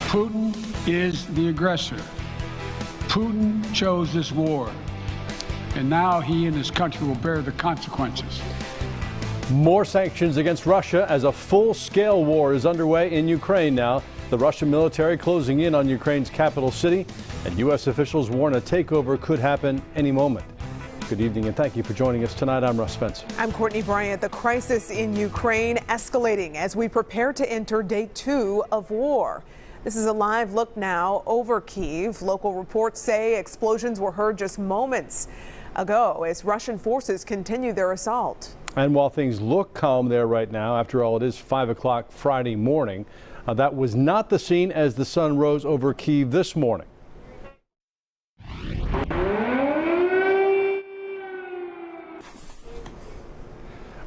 Putin is the aggressor. Putin chose this war, and now he and his country will bear the consequences. More sanctions against Russia as a full-scale war is underway in Ukraine now. The Russian military closing in on Ukraine's capital city, and U.S. officials warn a takeover could happen any moment. Good evening and thank you for joining us tonight. I'm Russ Spencer. I'm Courtney Bryant. The crisis in Ukraine escalating as we prepare to enter day 2 of war. This is a live look now over Kyiv. Local reports say explosions were heard just moments ago as Russian forces continue their assault. And while things look calm there right now, after all, it is 5 o'clock Friday morning. That was not the scene as the sun rose over Kyiv this morning.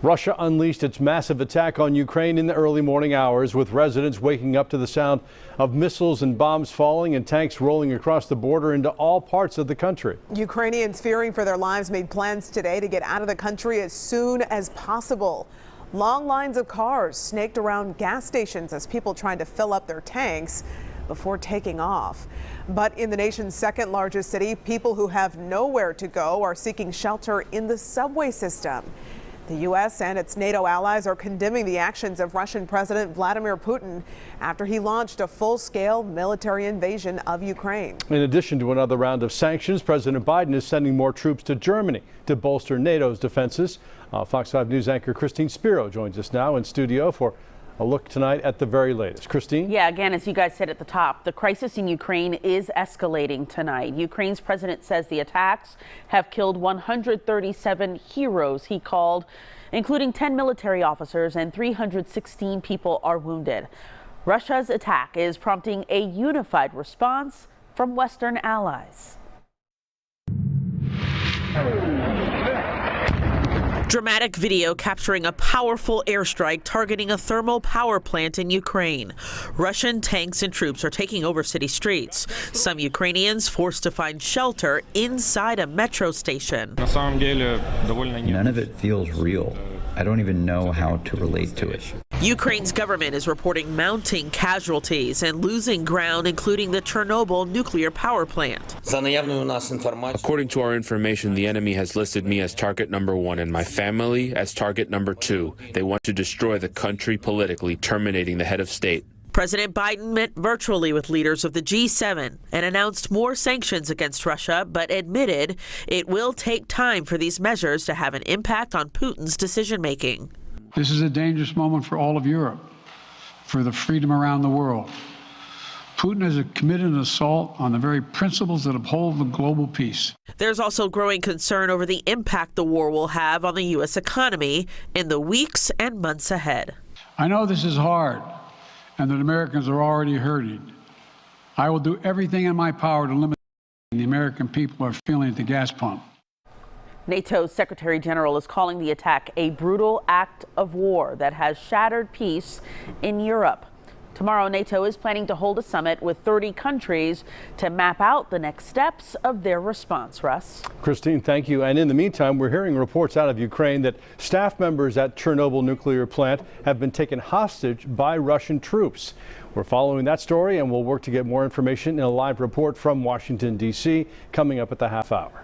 Russia unleashed its massive attack on Ukraine in the early morning hours, with residents waking up to the sound of missiles and bombs falling and tanks rolling across the border into all parts of the country. Ukrainians fearing for their lives made plans today to get out of the country as soon as possible. Long lines of cars snaked around gas stations as people tried to fill up their tanks before taking off. But in the nation's second largest city, people who have nowhere to go are seeking shelter in the subway system. The U.S. and its NATO allies are condemning the actions of Russian President Vladimir Putin after he launched a full-scale military invasion of Ukraine. In addition to another round of sanctions, President Biden is sending more troops to Germany to bolster NATO's defenses. Fox 5 News anchor Christine SPEROW joins us now in studio for a look tonight at the very latest. Christine? Yeah, again, as you guys said at the top, the crisis in Ukraine is escalating tonight. Ukraine's president says the attacks have killed 137 heroes, he called, including 10 military officers, and 316 people are wounded. Russia's attack is prompting a unified response from Western allies. Dramatic video capturing a powerful airstrike targeting a thermal power plant in Ukraine. Russian tanks and troops are taking over city streets. Some Ukrainians forced to find shelter inside a metro station. None of it feels real. I don't even know how to relate to it. Ukraine's government is reporting mounting casualties and losing ground, including the Chernobyl nuclear power plant. According to our information, the enemy has listed me as target number 1 and my family as target number 2. They want to destroy the country politically, terminating the head of state. President Biden met virtually with leaders of the G7 and announced more sanctions against Russia, but admitted it will take time for these measures to have an impact on Putin's decision-making. This is a dangerous moment for all of Europe, for the freedom around the world. Putin has committed an assault on the very principles that uphold the global peace. There's also growing concern over the impact the war will have on the U.S. economy in the weeks and months ahead. I know this is hard, and that Americans are already hurting. I will do everything in my power to limit the American people are feeling at the gas pump. NATO's Secretary General is calling the attack a brutal act of war that has shattered peace in Europe. Tomorrow, NATO is planning to hold a summit with 30 countries to map out the next steps of their response. Russ? Christine, thank you. And in the meantime, we're hearing reports out of Ukraine that staff members at Chernobyl nuclear plant have been taken hostage by Russian troops. We're following that story, and we'll work to get more information in a live report from Washington, D.C. coming up at the half hour.